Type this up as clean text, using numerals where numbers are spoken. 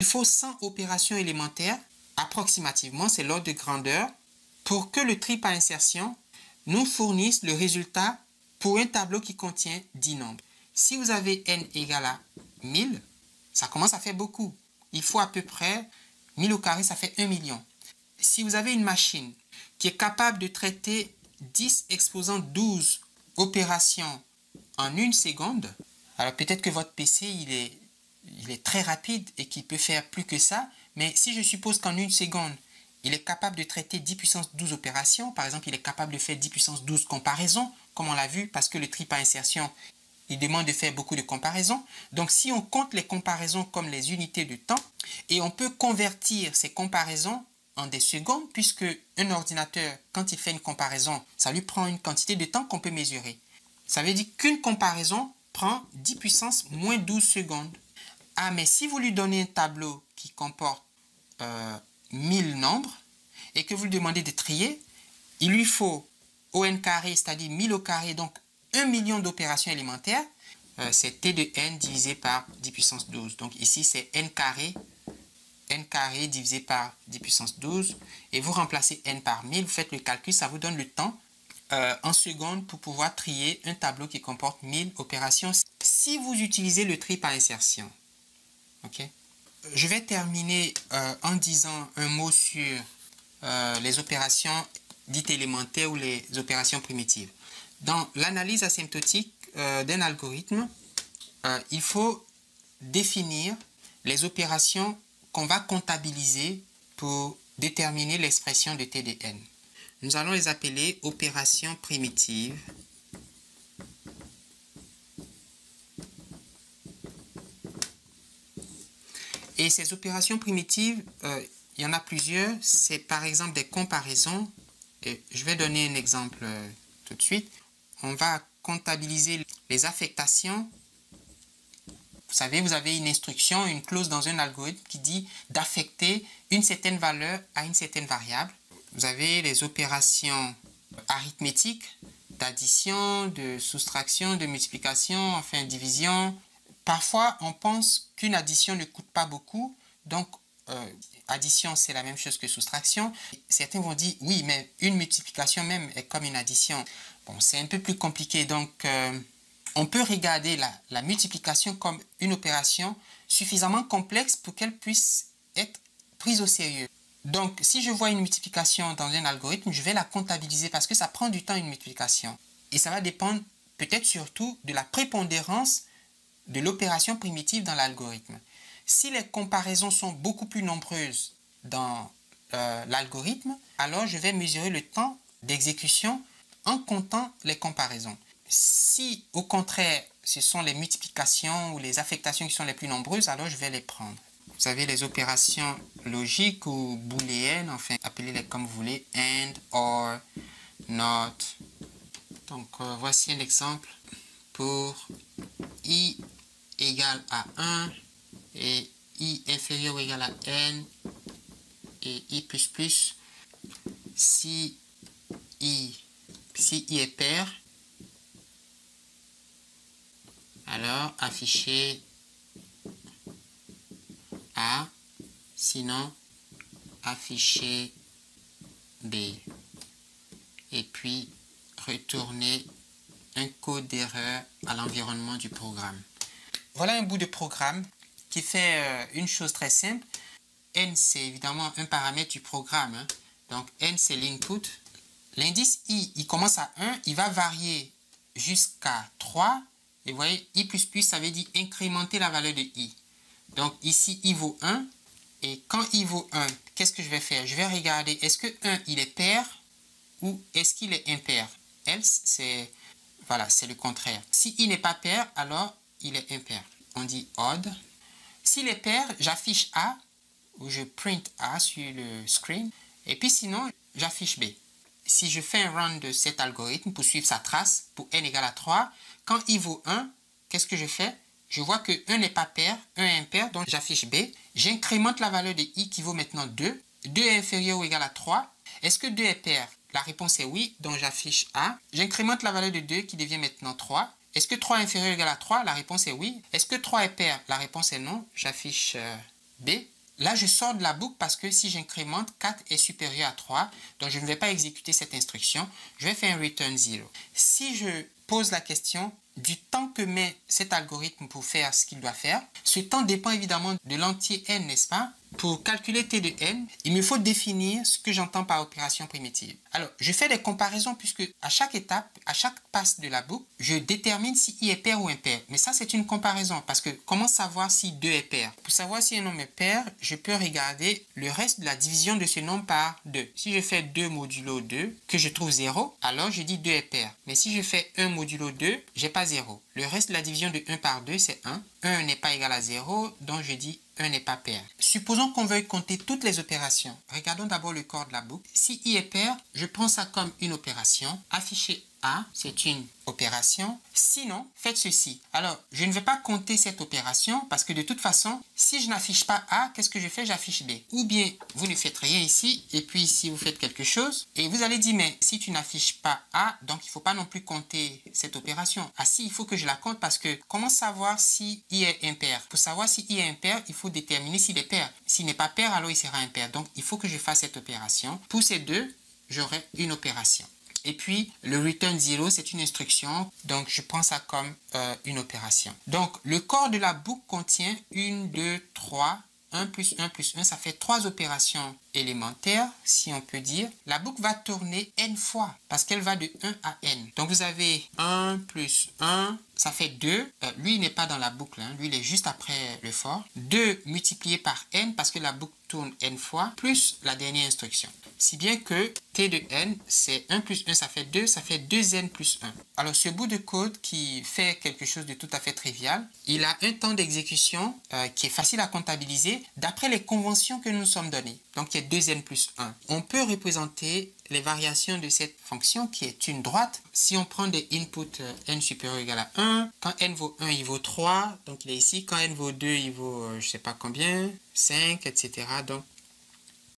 Il faut 100 opérations élémentaires, approximativement, c'est l'ordre de grandeur, pour que le tri par insertion nous fournisse le résultat pour un tableau qui contient 10 nombres. Si vous avez n égale à 1000, ça commence à faire beaucoup. Il faut à peu près 1000 au carré, ça fait 1 million. Si vous avez une machine qui est capable de traiter 10 exposant 12 opérations en 1 seconde, alors peut-être que votre PC il est très rapide et qu'il peut faire plus que ça, mais si je suppose qu'en 1 seconde, il est capable de traiter 10 puissance 12 opérations, par exemple, il est capable de faire 10 puissance 12 comparaisons, comme on l'a vu, parce que le tri par insertion, il demande de faire beaucoup de comparaisons. Donc, si on compte les comparaisons comme les unités de temps, et on peut convertir ces comparaisons en des secondes, puisque un ordinateur, quand il fait une comparaison, ça lui prend une quantité de temps qu'on peut mesurer. Ça veut dire qu'une comparaison prend 10 puissance moins 12 secondes. Ah, mais si vous lui donnez un tableau qui comporte 1000 nombres et que vous lui demandez de trier, il lui faut ON carré, c'est-à-dire 1000 au carré, donc 1 million d'opérations élémentaires. C'est T de n divisé par 10 puissance 12. Donc ici, c'est n carré divisé par 10 puissance 12. Et vous remplacez n par 1000, vous faites le calcul, ça vous donne le temps en secondes pour pouvoir trier un tableau qui comporte 1000 opérations. Si vous utilisez le tri par insertion, ok. Je vais terminer en disant un mot sur les opérations dites élémentaires ou les opérations primitives. Dans l'analyse asymptotique d'un algorithme, il faut définir les opérations qu'on va comptabiliser pour déterminer l'expression de T de n. Nous allons les appeler opérations primitives. Et ces opérations primitives, il y en a plusieurs. C'est par exemple des comparaisons. Et je vais donner un exemple tout de suite. On va comptabiliser les affectations. Vous savez, vous avez une instruction, une clause dans un algorithme qui dit d'affecter une certaine valeur à une certaine variable. Vous avez les opérations arithmétiques, d'addition, de soustraction, de multiplication, enfin division. Parfois, on pense qu'une addition ne coûte pas beaucoup, donc addition, c'est la même chose que soustraction. Certains vont dire, oui, mais une multiplication même est comme une addition. Bon, c'est un peu plus compliqué, donc on peut regarder la multiplication comme une opération suffisamment complexe pour qu'elle puisse être prise au sérieux. Donc, si je vois une multiplication dans un algorithme, je vais la comptabiliser parce que ça prend du temps une multiplication. Et ça va dépendre peut-être surtout de la prépondérance de l'opération primitive dans l'algorithme. Si les comparaisons sont beaucoup plus nombreuses dans l'algorithme, alors je vais mesurer le temps d'exécution en comptant les comparaisons. Si au contraire ce sont les multiplications ou les affectations qui sont les plus nombreuses, alors je vais les prendre. Vous avez les opérations logiques ou booléennes, enfin appelez-les comme vous voulez, and, or, not. Donc voici un exemple pour i égale à 1 et i inférieur ou égal à n et i plus plus. Si i est pair, alors afficher A, sinon afficher B. Et puis retourner un code d'erreur à l'environnement du programme. Voilà un bout de programme qui fait une chose très simple. N, c'est évidemment un paramètre du programme, hein. Donc N, c'est l'input. L'indice I, il commence à 1, il va varier jusqu'à 3. Et vous voyez, I++, ça veut dire incrémenter la valeur de I. Donc ici, I vaut 1. Et quand I vaut 1, qu'est-ce que je vais faire? Je vais regarder, est-ce que 1, il est pair ou est-ce qu'il est impair? Else, c'est voilà, c'est le contraire. Si I n'est pas pair, alors il est impair. On dit odd. S'il est pair, j'affiche A, ou je print A sur le screen. Et puis sinon, j'affiche B. Si je fais un run de cet algorithme pour suivre sa trace, pour n égale à 3, quand I vaut 1, qu'est-ce que je fais? Je vois que 1 n'est pas pair, 1 est impair, donc j'affiche B. J'incrémente la valeur de I qui vaut maintenant 2. 2 est inférieur ou égal à 3. Est-ce que 2 est pair? La réponse est oui, donc j'affiche A. J'incrémente la valeur de 2 qui devient maintenant 3. Est-ce que 3 est inférieur ou égal à 3? La réponse est oui. Est-ce que 3 est pair? La réponse est non. J'affiche B. B. Là, je sors de la boucle parce que si j'incrémente, 4 est supérieur à 3. Donc, je ne vais pas exécuter cette instruction. Je vais faire un return 0. Si je pose la question du temps que met cet algorithme pour faire ce qu'il doit faire, ce temps dépend évidemment de l'entier n, n'est-ce pas? Pour calculer t de n, il me faut définir ce que j'entends par opération primitive. Alors, je fais des comparaisons puisque à chaque étape, à chaque passe de la boucle, je détermine si i est pair ou impair. Mais ça, c'est une comparaison parce que comment savoir si 2 est pair? Pour savoir si un nombre est pair, je peux regarder le reste de la division de ce nombre par 2. Si je fais 2 modulo 2, que je trouve 0, alors je dis 2 est pair. Mais si je fais 1 modulo 2, j'ai pas 0. Le reste de la division de 1 par 2, c'est 1. 1 n'est pas égal à 0, donc je dis 1 n'est pas pair. Supposons qu'on veuille compter toutes les opérations. Regardons d'abord le corps de la boucle. Si i est pair, je prends ça comme une opération. Afficher A, c'est une opération. Sinon, faites ceci. Alors, je ne vais pas compter cette opération parce que de toute façon, si je n'affiche pas A, qu'est-ce que je fais? J'affiche B. Ou bien, vous ne faites rien ici et puis ici, vous faites quelque chose. Et vous allez dire, mais si tu n'affiches pas A, donc il ne faut pas non plus compter cette opération. Ah si, il faut que je la compte parce que comment savoir si i est impair? Pour savoir si i est impair, il faut déterminer s'il est pair. S'il n'est pas pair, alors il sera impair. Donc, il faut que je fasse cette opération. Pour ces deux, j'aurai une opération. Et puis, le return 0, c'est une instruction. Donc, je prends ça comme une opération. Donc, le corps de la boucle contient 1, 2, 3, 1 plus 1 plus 1. Ça fait 3 opérations élémentaires, si on peut dire. La boucle va tourner n fois parce qu'elle va de 1 à n. Donc, vous avez 1 plus 1, ça fait 2. Lui, il n'est pas dans la boucle. Hein. Lui, il est juste après le for. 2 multiplié par n parce que la boucle tourne n fois, plus la dernière instruction. Si bien que t de n, c'est 1 plus 1, ça fait 2, ça fait 2n plus 1. Alors, ce bout de code qui fait quelque chose de tout à fait trivial, il a un temps d'exécution qui est facile à comptabiliser d'après les conventions que nous nous sommes données. Donc, il y a 2n plus 1. On peut représenter les variations de cette fonction qui est une droite. Si on prend des inputs n supérieur ou égal à 1, quand n vaut 1, il vaut 3, donc il est ici. Quand n vaut 2, il vaut je ne sais pas combien, 5, etc. Donc